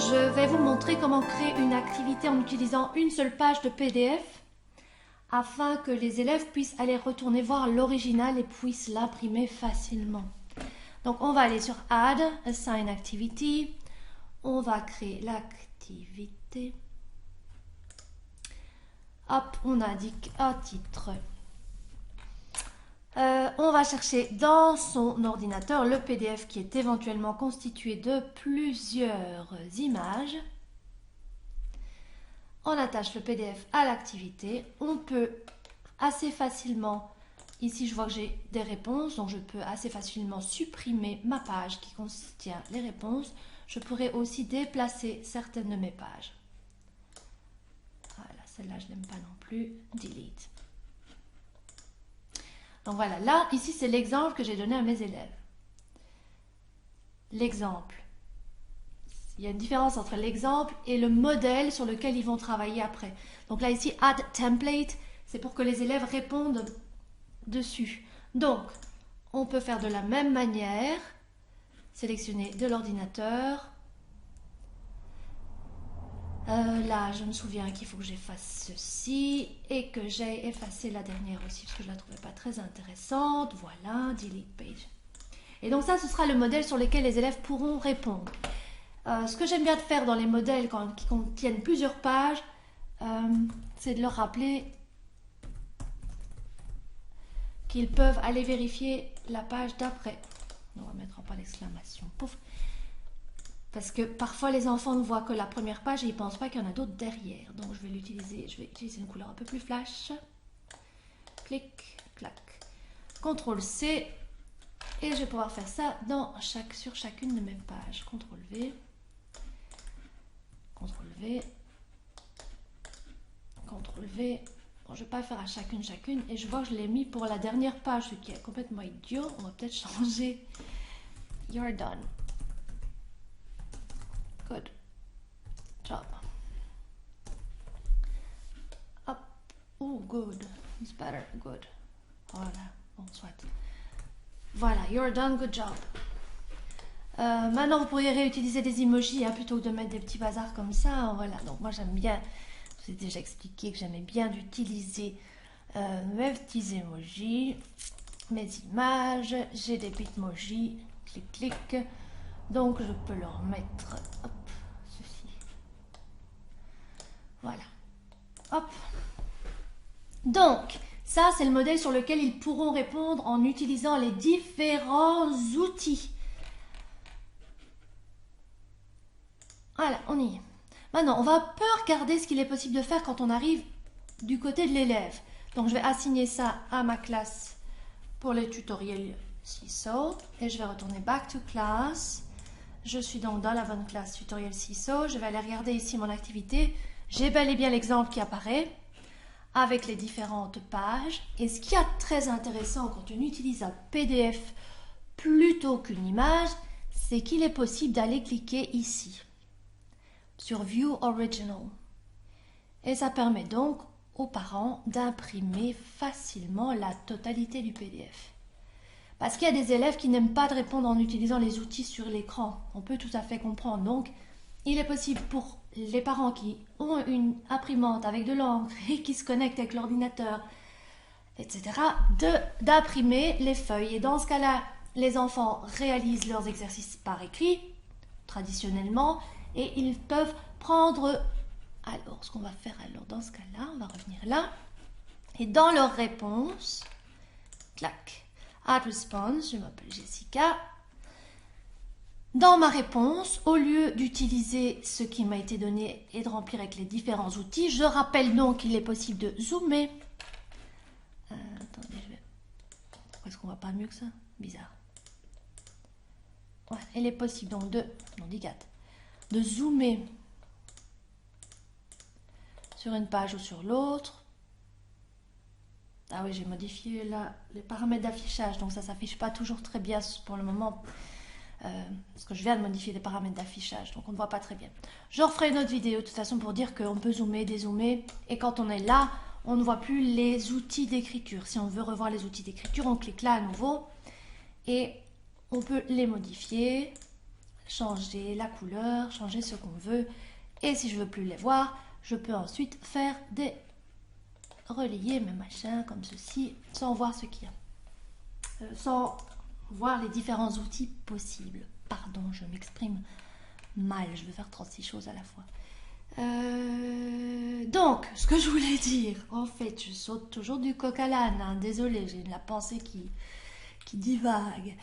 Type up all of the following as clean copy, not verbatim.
Je vais vous montrer comment créer une activité en utilisant une seule page de PDF afin que les élèves puissent aller retourner voir l'original et puissent l'imprimer facilement. Donc on va aller sur Add, Assign Activity, on va créer l'activité. Hop, on indique un titre. On va chercher dans son ordinateur le PDF qui est éventuellement constitué de plusieurs images. On attache le PDF à l'activité. On peut assez facilement, ici je vois que j'ai des réponses, donc je peux assez facilement supprimer ma page qui contient les réponses. Je pourrais aussi déplacer certaines de mes pages. Voilà, celle-là je n'aime pas non plus. Delete. Donc voilà, là, ici, c'est l'exemple que j'ai donné à mes élèves. L'exemple. Il y a une différence entre l'exemple et le modèle sur lequel ils vont travailler après. Donc là, ici, Add Template, c'est pour que les élèves répondent dessus. Donc, on peut faire de la même manière. Sélectionner de l'ordinateur. Là, je me souviens qu'il faut que j'efface ceci et que j'ai effacé la dernière aussi parce que je ne la trouvais pas très intéressante. Voilà, delete page. Et donc ça, ce sera le modèle sur lequel les élèves pourront répondre. Ce que j'aime bien de faire dans les modèles qui contiennent plusieurs pages, c'est de leur rappeler qu'ils peuvent aller vérifier la page d'après. On va mettre en point d'exclamation. Pouf. Parce que parfois les enfants ne voient que la première page et ils ne pensent pas qu'il y en a d'autres derrière. Donc je vais utiliser une couleur un peu plus flash. Clic, clac. CTRL C. Et je vais pouvoir faire ça sur chacune de mes pages. CTRL V. CTRL V. CTRL V. Bon, je ne vais pas le faire à chacune. Et je vois que je l'ai mis pour la dernière page, ce qui est complètement idiot. On va peut-être changer. You're done. Good job. Up. Oh, good. It's better. Good. Voilà. Bon, soit. Voilà. You're done. Good job. Maintenant, vous pourriez réutiliser des emojis plutôt que de mettre des petits bazars comme ça. Voilà. Donc, moi, j'aime bien. Je vous ai déjà expliqué que j'aimais bien d'utiliser mes petits emojis, mes images. J'ai des bitmojis. Clic, clic. Donc, je peux leur mettre. Hop. Voilà. Hop. Donc, ça, c'est le modèle sur lequel ils pourront répondre en utilisant les différents outils. Voilà, on y est. Maintenant, on va un peu regarder ce qu'il est possible de faire quand on arrive du côté de l'élève. Donc, je vais assigner ça à ma classe pour les tutoriels CISO. Et je vais retourner back to class. Je suis donc dans la bonne classe tutoriel CISO. Je vais aller regarder ici mon activité. J'ai bel et bien l'exemple qui apparaît avec les différentes pages. Et ce qui est très intéressant quand on utilise un PDF plutôt qu'une image, c'est qu'il est possible d'aller cliquer ici sur View Original. Et ça permet donc aux parents d'imprimer facilement la totalité du PDF. Parce qu'il y a des élèves qui n'aiment pas de répondre en utilisant les outils sur l'écran. On peut tout à fait comprendre. Donc, il est possible pour les parents qui ont une imprimante avec de l'encre et qui se connectent avec l'ordinateur, etc., d'imprimer les feuilles. Et dans ce cas-là, les enfants réalisent leurs exercices par écrit, traditionnellement, et ils peuvent prendre... Alors, ce qu'on va faire alors dans ce cas-là, on va revenir là, et dans leur réponse, clac, Add Response, je m'appelle Jessica. Dans ma réponse, au lieu d'utiliser ce qui m'a été donné et de remplir avec les différents outils, je rappelle donc qu'il est possible de zoomer. Attendez, pourquoi est-ce qu'on ne voit pas mieux que ça? Bizarre. Ouais, il est possible donc de zoomer sur une page ou sur l'autre. Ah oui, j'ai modifié là les paramètres d'affichage, donc ça ne s'affiche pas toujours très bien pour le moment. Parce que je viens de modifier les paramètres d'affichage, donc on ne voit pas très bien. Je referai une autre vidéo de toute façon pour dire qu'on peut zoomer, dézoomer, et quand on est là, on ne voit plus les outils d'écriture. Si on veut revoir les outils d'écriture, on clique là à nouveau, et on peut les modifier. changer la couleur, changer ce qu'on veut. Et si je veux plus les voir, je peux ensuite faire des relier mes machins comme ceci, sans voir ce qu'il y a. Sans voir les différents outils possibles. Pardon, je m'exprime mal, je veux faire 36 choses à la fois. Donc, ce que je voulais dire, en fait, je saute toujours du coq à l'âne, hein, désolée, j'ai la pensée qui divague.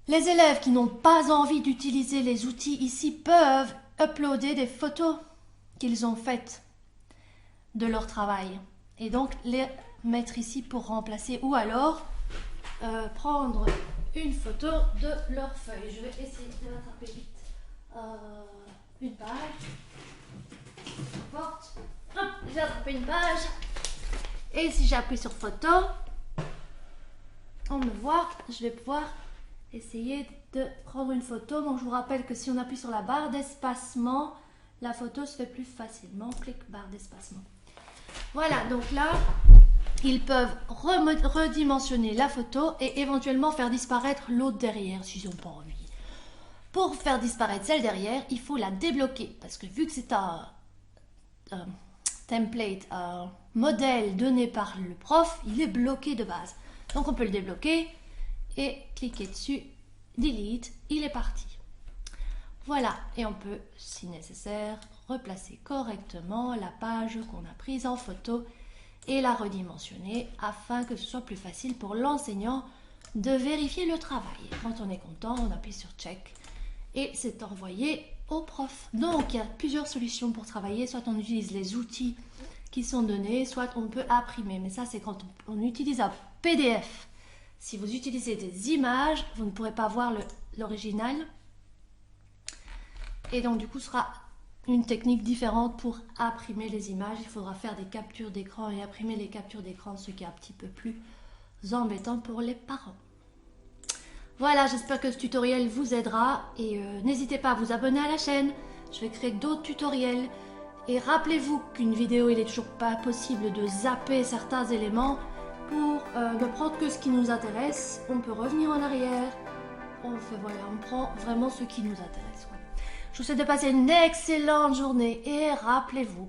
Les élèves qui n'ont pas envie d'utiliser les outils ici peuvent uploader des photos qu'ils ont faites de leur travail et donc les mettre ici pour remplacer ou alors prendre une photo de leur feuille. Je vais essayer de rattraper vite une page. Porte. Hop, j'ai attrapé une page. Et si j'appuie sur photo, on me voit, je vais pouvoir essayer de prendre une photo. Donc je vous rappelle que si on appuie sur la barre d'espacement, la photo se fait plus facilement. Clic, barre d'espacement. Voilà, donc là, ils peuvent redimensionner la photo et éventuellement faire disparaître l'autre derrière s'ils n'ont pas envie. Pour faire disparaître celle derrière, il faut la débloquer parce que vu que c'est un template, un modèle donné par le prof, il est bloqué de base. Donc on peut le débloquer et cliquer dessus, delete, il est parti. Voilà, et on peut, si nécessaire, replacer correctement la page qu'on a prise en photo et la redimensionner afin que ce soit plus facile pour l'enseignant de vérifier le travail. Quand on est content, on appuie sur check et c'est envoyé au prof. Donc, il y a plusieurs solutions pour travailler. Soit on utilise les outils qui sont donnés, soit on peut imprimer. Mais ça, c'est quand on utilise un PDF. Si vous utilisez des images, vous ne pourrez pas voir l'original. Et donc, du coup, ce sera une technique différente pour imprimer les images. Il faudra faire des captures d'écran et imprimer les captures d'écran, ce qui est un petit peu plus embêtant pour les parents. Voilà, j'espère que ce tutoriel vous aidera et n'hésitez pas à vous abonner à la chaîne. Je vais créer d'autres tutoriels et rappelez-vous qu'une vidéo, il est toujours pas possible de zapper certains éléments. Pour ne prendre que ce qui nous intéresse, on peut revenir en arrière. On prend vraiment ce qui nous intéresse. Je vous souhaite de passer une excellente journée et rappelez-vous,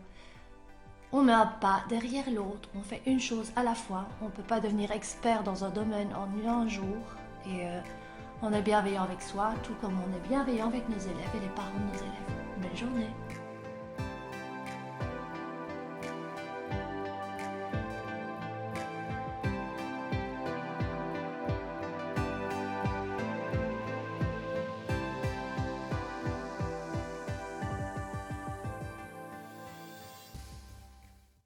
on met un pas derrière l'autre, on fait une chose à la fois. On ne peut pas devenir expert dans un domaine en un jour et on est bienveillant avec soi, tout comme on est bienveillant avec nos élèves et les parents de nos élèves. Belle journée!